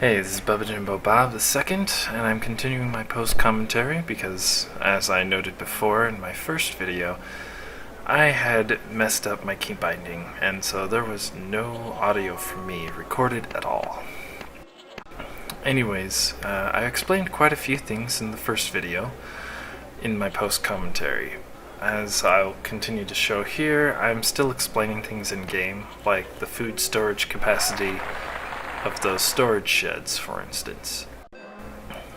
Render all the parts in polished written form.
Hey, this is Bubba Jimbo Bob II, and I'm continuing my post-commentary because, as I noted before in my first video, I had messed up my key binding, and so there was no audio from me recorded at all. Anyways, I explained quite a few things in the first video in my post-commentary. As I'll continue to show here, I'm still explaining things in-game, like the food storage capacity of those storage sheds, for instance.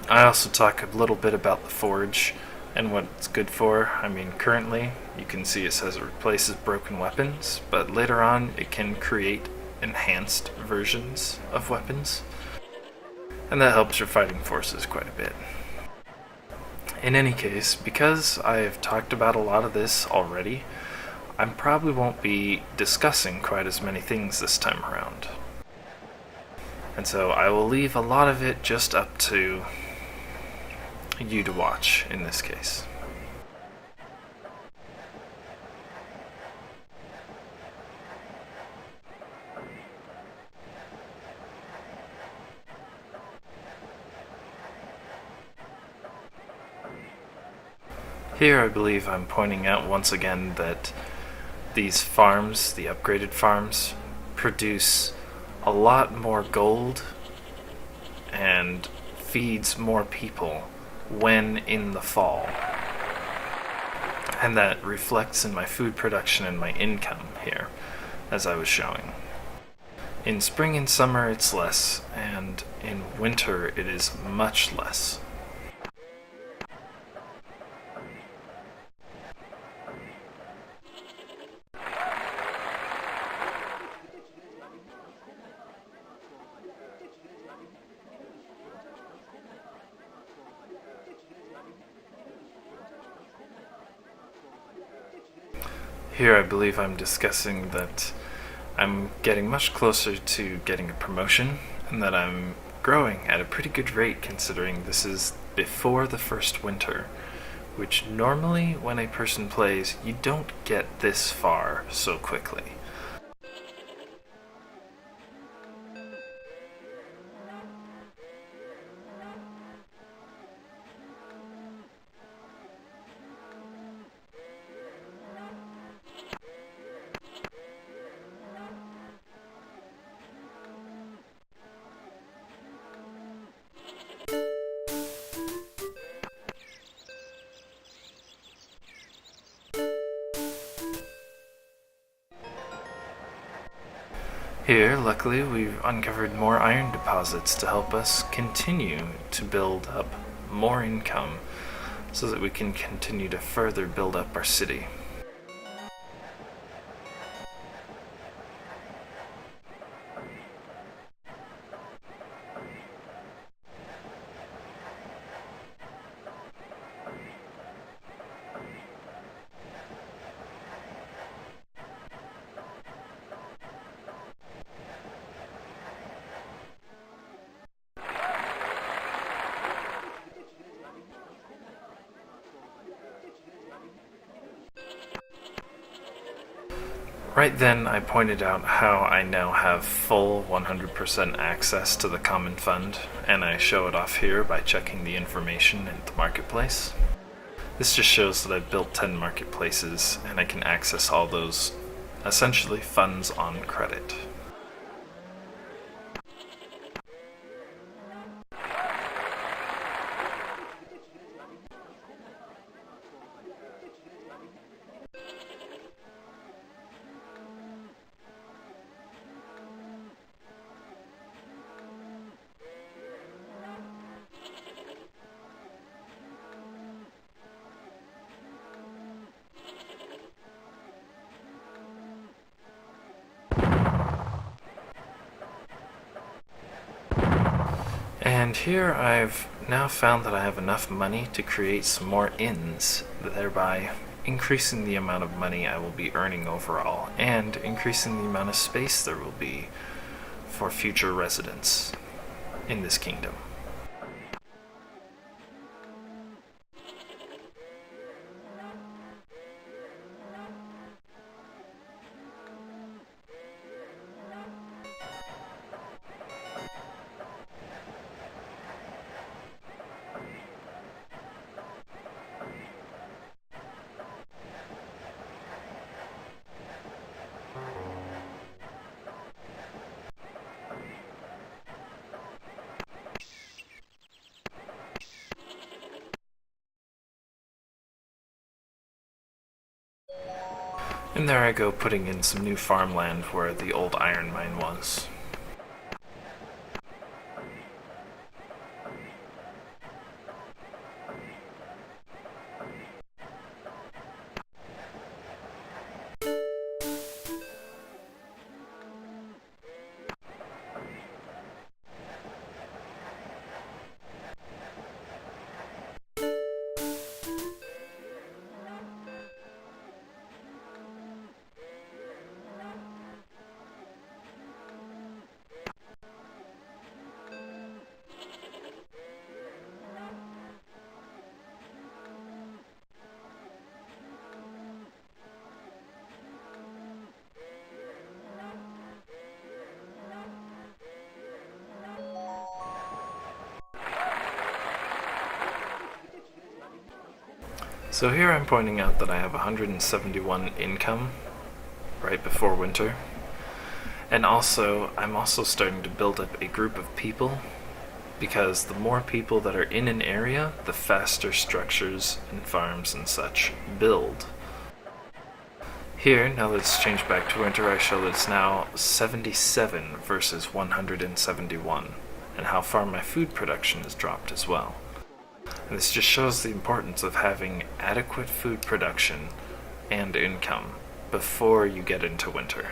I also talk a little bit about the forge and what it's good for. I mean, currently, you can see it says it replaces broken weapons, but later on it can create enhanced versions of weapons, and that helps your fighting forces quite a bit. In any case, because I have talked about a lot of this already, I probably won't be discussing quite as many things this time around. And so I will leave a lot of it just up to you to watch in this case. Here I believe I'm pointing out once again that these farms, the upgraded farms, produce a lot more gold and feeds more people when in the fall. And that reflects in my food production and my income here, as I was showing. In spring and summer it's less, and in winter it is much less. Here I believe I'm discussing that I'm getting much closer to getting a promotion, and that I'm growing at a pretty good rate considering this is before the first winter, which normally when a person plays, you don't get this far so quickly. Here, luckily, we've uncovered more iron deposits to help us continue to build up more income so that we can continue to further build up our city. Right then, I pointed out how I now have full 100% access to the common fund, and I show it off here by checking the information in the marketplace. This just shows that I've built 10 marketplaces, and I can access all those, essentially, funds on credit. And here I've now found that I have enough money to create some more inns, thereby increasing the amount of money I will be earning overall, and increasing the amount of space there will be for future residents in this kingdom. And there I go putting in some new farmland where the old iron mine was. So here I'm pointing out that I have 171 income right before winter. And also, I'm also starting to build up a group of people, because the more people that are in an area, the faster structures and farms and such build. Here, now that it's changed back to winter, I show that it's now 77 versus 171, and how far my food production has dropped as well. And this just shows the importance of having adequate food production and income before you get into winter.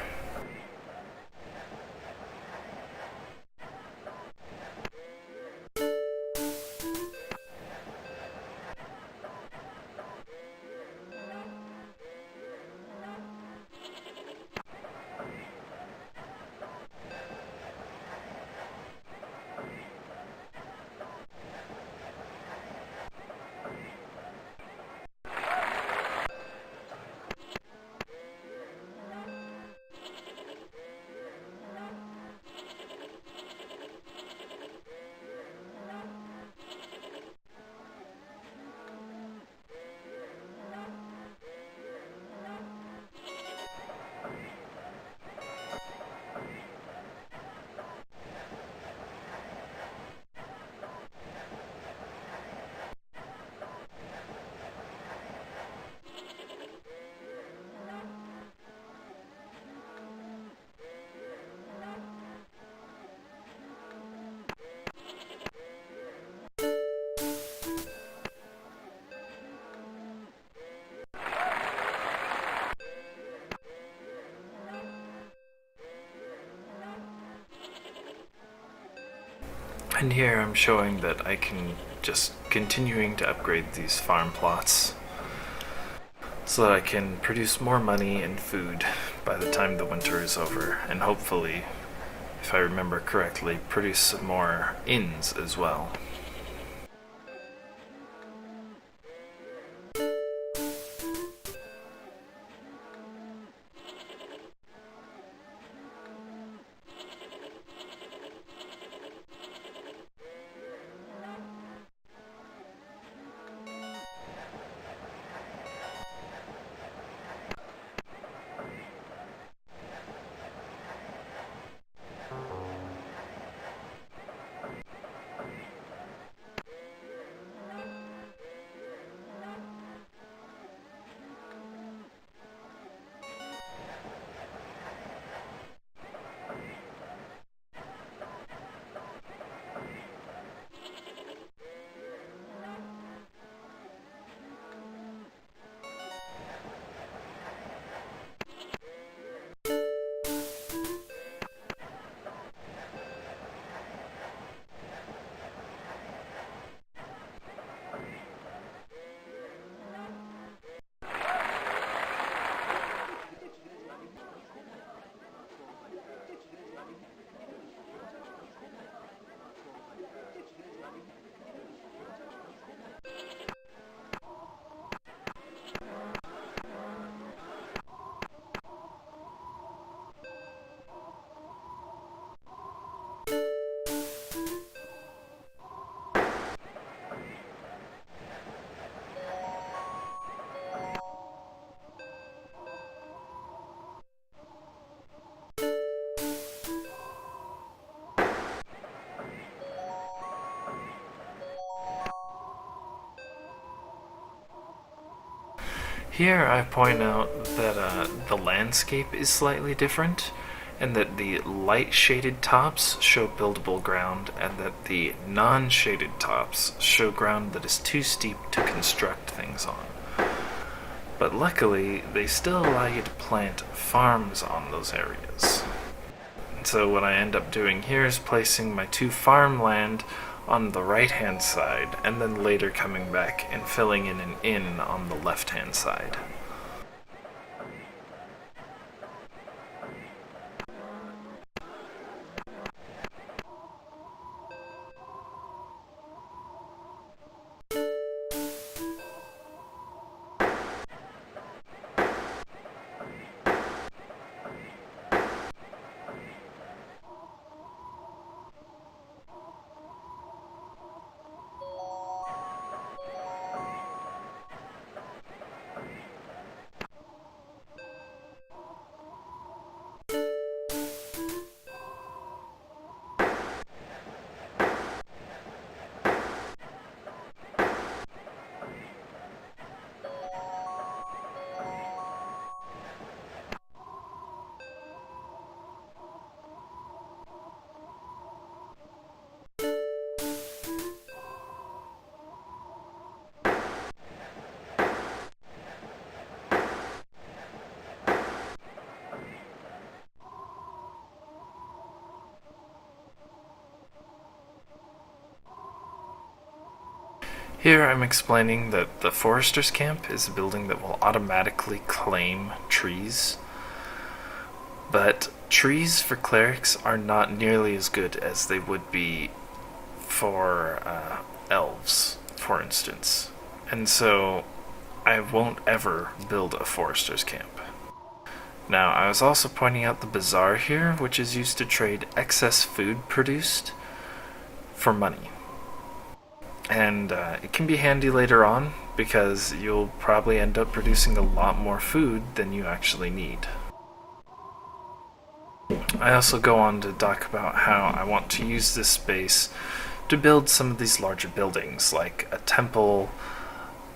And here I'm showing that I can just continuing to upgrade these farm plots so that I can produce more money and food by the time the winter is over, and hopefully, if I remember correctly, produce some more inns as well. Here I point out that the landscape is slightly different, and that the light shaded tops show buildable ground, and that the non shaded tops show ground that is too steep to construct things on. But luckily, they still allow you to plant farms on those areas. And so what I end up doing here is placing my 2 farmland on the right hand side, and then later coming back and filling in an inn on the left hand side. Here I'm explaining that the Forester's Camp is a building that will automatically claim trees, but trees for clerics are not nearly as good as they would be for elves, for instance. And so I won't ever build a Forester's Camp. Now, I was also pointing out the bazaar here, which is used to trade excess food produced for money. And it can be handy later on, because you'll probably end up producing a lot more food than you actually need. I also go on to talk about how I want to use this space to build some of these larger buildings, like a temple,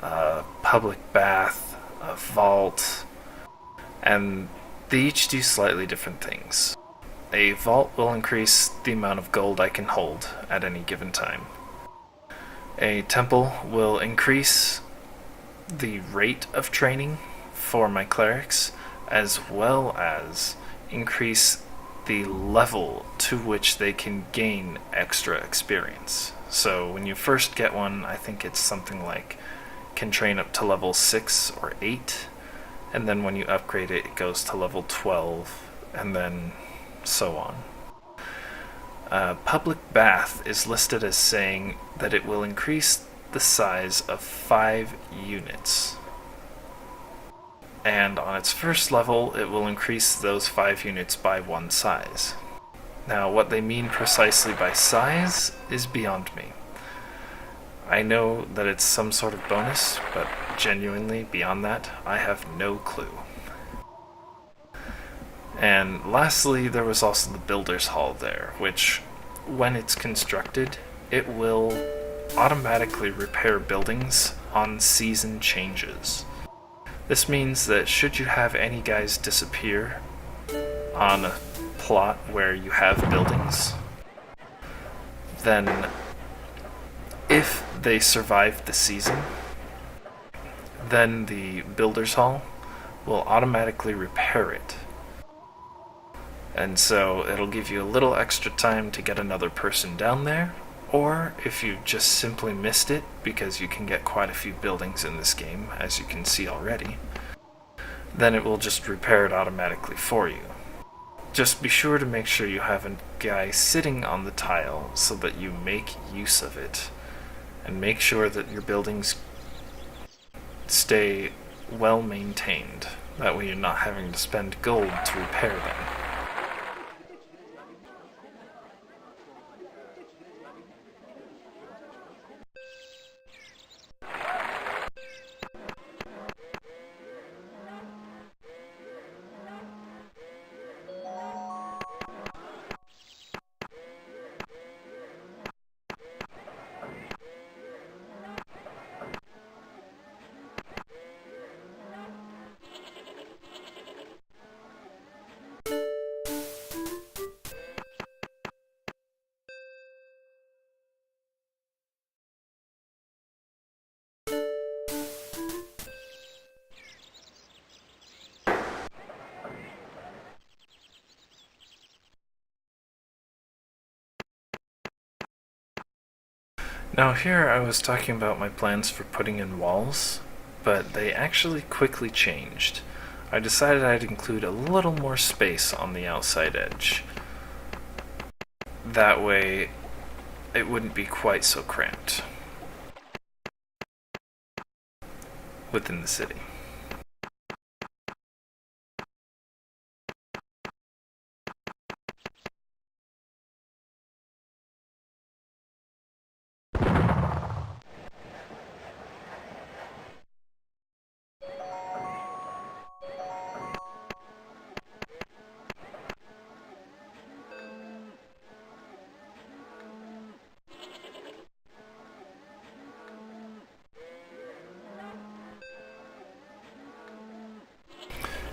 a public bath, a vault, and they each do slightly different things. A vault will increase the amount of gold I can hold at any given time. A temple will increase the rate of training for my clerics, as well as increase the level to which they can gain extra experience. So when you first get one, I think it's something like can train up to level 6 or 8, and then when you upgrade it, it goes to level 12, and then so on. Public bath is listed as saying that it will increase the size of 5 units. And on its first level, it will increase those 5 units by 1 size. Now, what they mean precisely by size is beyond me. I know that it's some sort of bonus, but genuinely, beyond that, I have no clue. And lastly, there was also the Builder's Hall there, which, when it's constructed, it will automatically repair buildings on season changes. This means that should you have any guys disappear on a plot where you have buildings, then if they survive the season, then the Builder's Hall will automatically repair it. And so it'll give you a little extra time to get another person down there, or if you just simply missed it, because you can get quite a few buildings in this game, as you can see already, then it will just repair it automatically for you. Just be sure to make sure you have a guy sitting on the tile so that you make use of it, and make sure that your buildings stay well maintained. That way you're not having to spend gold to repair them. Now here I was talking about my plans for putting in walls, but they actually quickly changed. I decided I'd include a little more space on the outside edge. That way it wouldn't be quite so cramped within the city.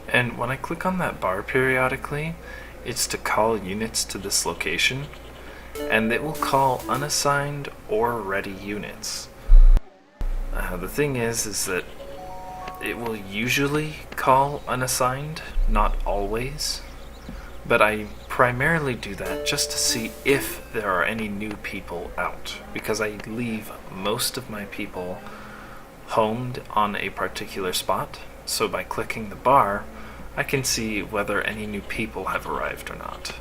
And when I click on that bar periodically, it's to call units to this location, and it will call unassigned or ready units. The thing is that it will usually call unassigned, not always, but I primarily do that just to see if there are any new people out, because I leave most of my people homed on a particular spot, so by clicking the bar, I can see whether any new people have arrived or not.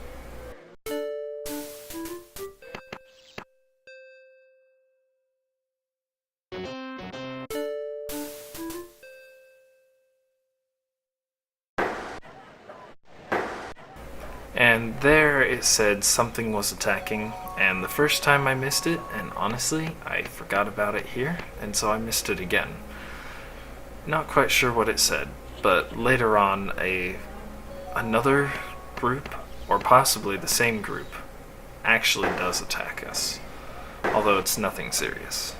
And there it said something was attacking, and the first time I missed it, and honestly, I forgot about it here, and so I missed it again. Not quite sure what it said, but later on another group, or possibly the same group, actually does attack us, although it's nothing serious.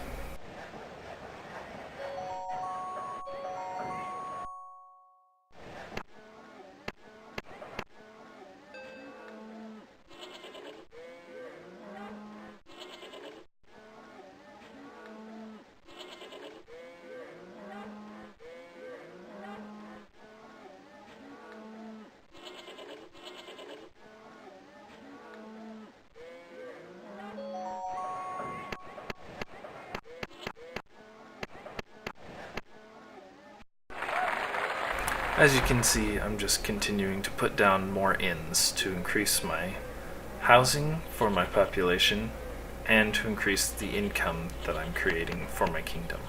As you can see, I'm just continuing to put down more inns to increase my housing for my population and to increase the income that I'm creating for my kingdom.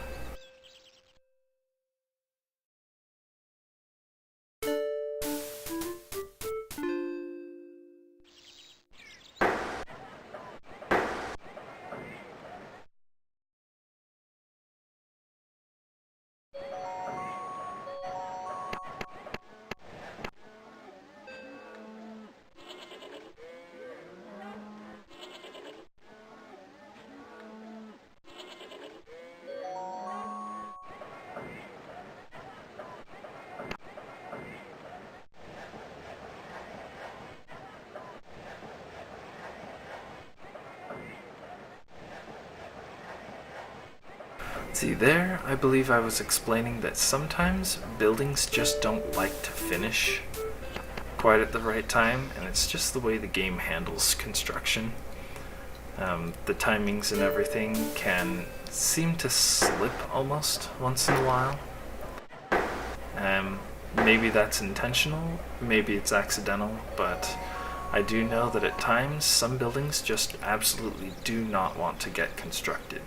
See, there, I believe I was explaining that sometimes buildings just don't like to finish quite at the right time, and it's just the way the game handles construction. The timings and everything can seem to slip almost once in a while. Maybe that's intentional, maybe it's accidental, but I do know that at times some buildings just absolutely do not want to get constructed.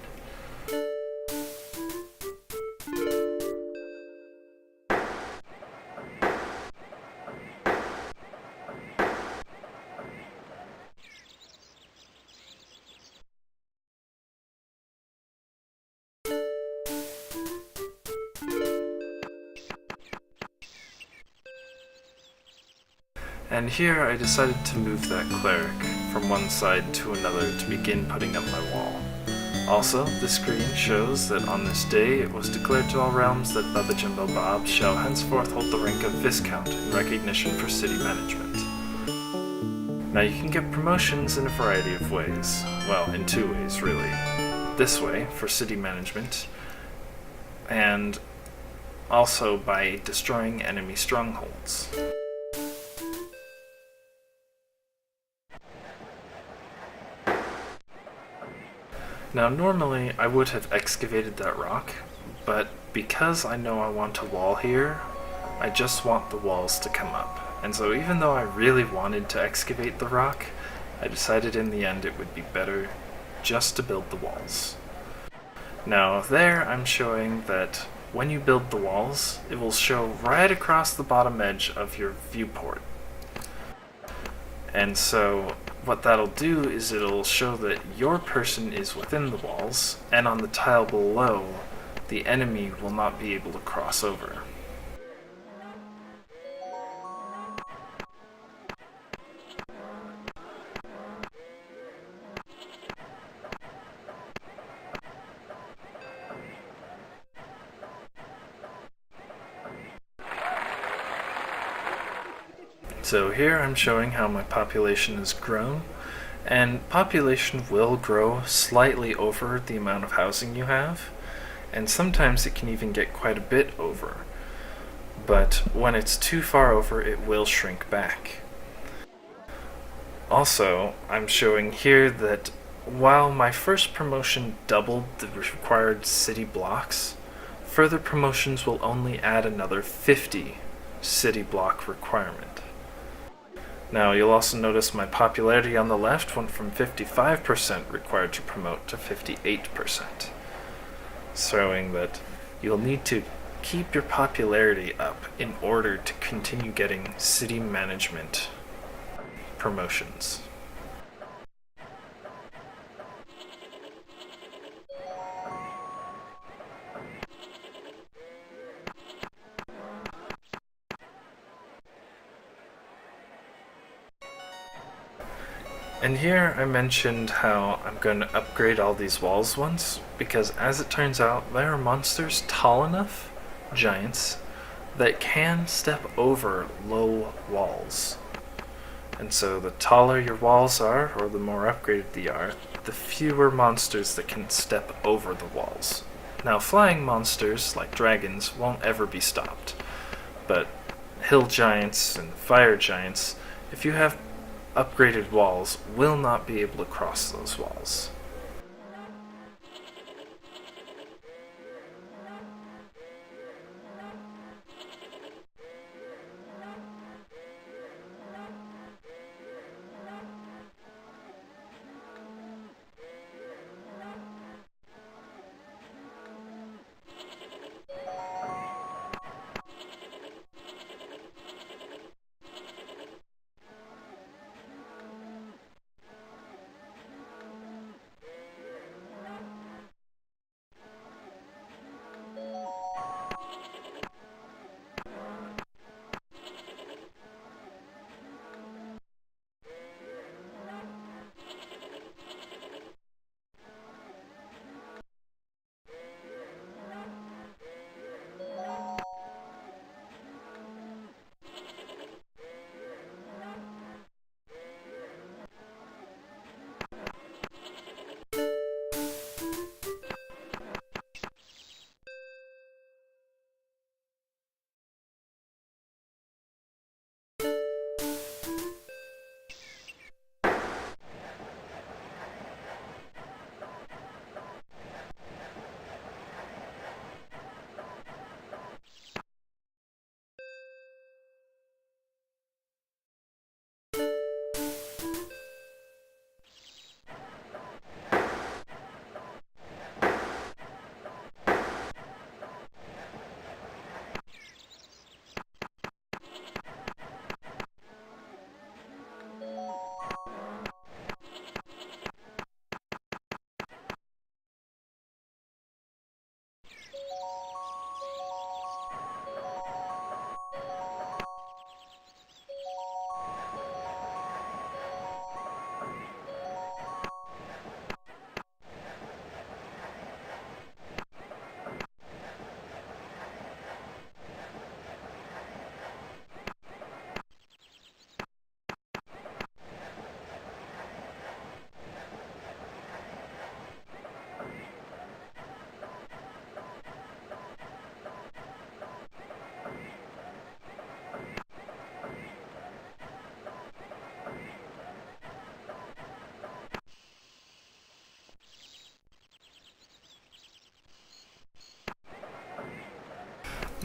And here I decided to move that cleric from one side to another to begin putting up my wall. Also, the screen shows that on this day it was declared to all realms that Baba Jumbo Bob shall henceforth hold the rank of Viscount in recognition for city management. Now you can get promotions in a variety of ways. Well, in two ways really. This way, for city management, and also by destroying enemy strongholds. Now normally I would have excavated that rock, but because I know I want a wall here, I just want the walls to come up. And so even though I really wanted to excavate the rock, I decided in the end it would be better just to build the walls. Now there I'm showing that when you build the walls, it will show right across the bottom edge of your viewport. And so what that'll do is it'll show that your person is within the walls, and on the tile below, the enemy will not be able to cross over. So here I'm showing how my population has grown, and population will grow slightly over the amount of housing you have, and sometimes it can even get quite a bit over. But when it's too far over, it will shrink back. Also, I'm showing here that while my first promotion doubled the required city blocks, further promotions will only add another 50 city block requirement. Now you'll also notice my popularity on the left went from 55% required to promote to 58%, showing that you'll need to keep your popularity up in order to continue getting city management promotions. And here I mentioned how I'm going to upgrade all these walls once, because as it turns out, there are monsters tall enough, giants, that can step over low walls. And so the taller your walls are, or the more upgraded they are, the fewer monsters that can step over the walls. Now flying monsters, like dragons, won't ever be stopped, but hill giants and fire giants, if you have upgraded walls, will not be able to cross those walls.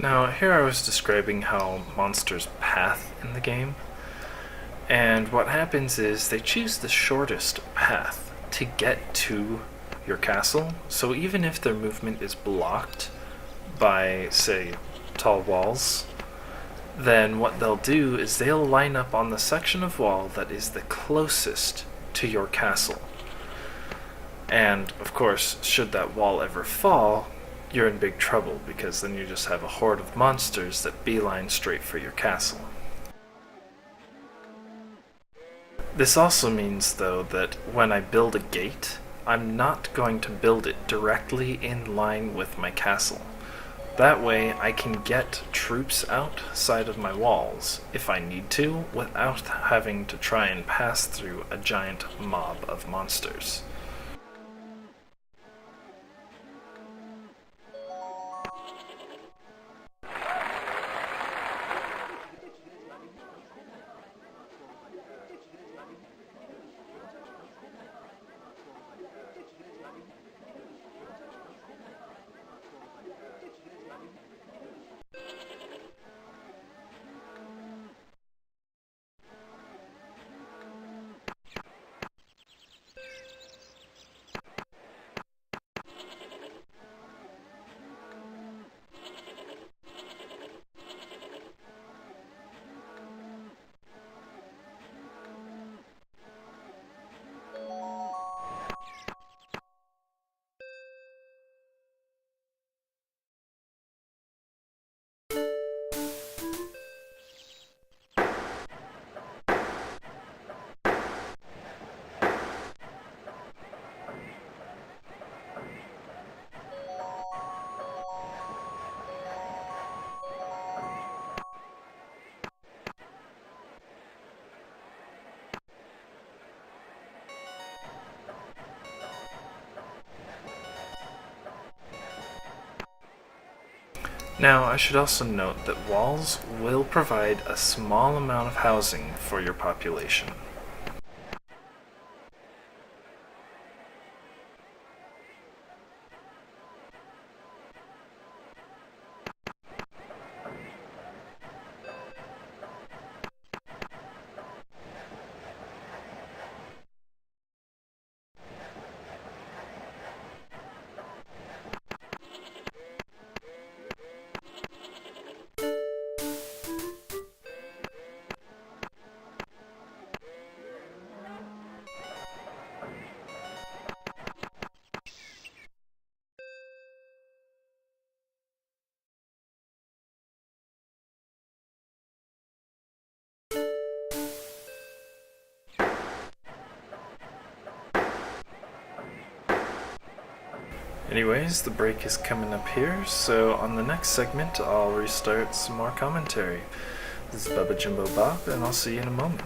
Now, here I was describing how monsters path in the game, and what happens is they choose the shortest path to get to your castle, so even if their movement is blocked by, say, tall walls, then what they'll do is they'll line up on the section of wall that is the closest to your castle. And, of course, should that wall ever fall, you're in big trouble, because then you just have a horde of monsters that beeline straight for your castle. This also means, though, that when I build a gate, I'm not going to build it directly in line with my castle. That way I can get troops outside of my walls, if I need to, without having to try and pass through a giant mob of monsters. Now, I should also note that walls will provide a small amount of housing for your population. Anyways, the break is coming up here, so on the next segment I'll restart some more commentary. This is Bubba Jimbo Bob, and I'll see you in a moment.